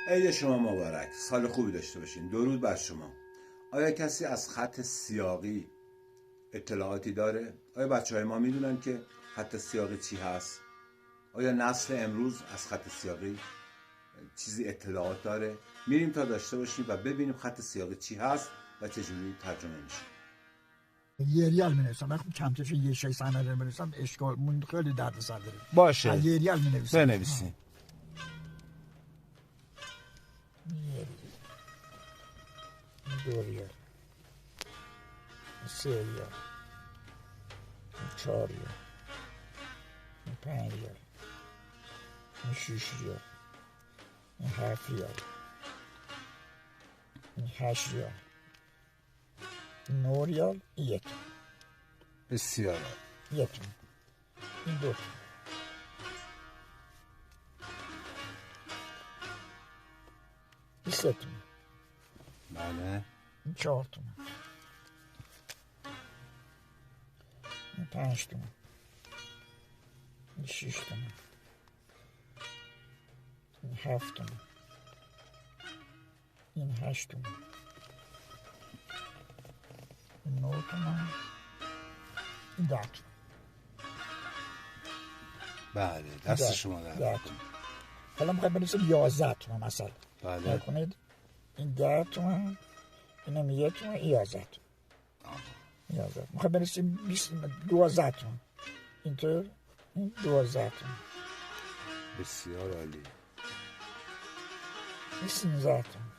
عید شما مبارک. سال خوبی داشته باشین. درود بر شما. آیا کسی از خط سیاقی اطلاعاتی داره؟ آیا بچه‌های ما میدونن که خط سیاقی چی هست؟ آیا نسل امروز از خط سیاقی چیزی اطلاعات داره؟ میریم تا داشته باشیم و ببینیم خط سیاقی چی هست و چجوری ترجمه میشه. یه ریال می‌نویسم. وقتی کمترش یه شی سنده می‌نویسم اشکال من خیلی دردسر داره. باشه. یه ریال می‌نویسم. بنویسین. دو ریال. سه ریال. چهار ریال. 5 ریال. 6 ریال. 7 ریال. 8 ریال. 9 ریال. یک. بسیار یک. این دو. این سه تومن. بله. این 4 تومن. این 5 تومن. این 6 تومن. این 7 تومن. این 8 تومن. این 9 تومن. این 10 تومن. بله دست شما در کنه. حالا میخوایم بنویسیم 11 تومن مثلا. بله. نکنید این 10 تومن. اینم 1 تومن. 11 تومن. 11. میخوایم بنویسیم 12 تومن. اینطور این 12 تومن. بسیار عالی. این 13 تومن.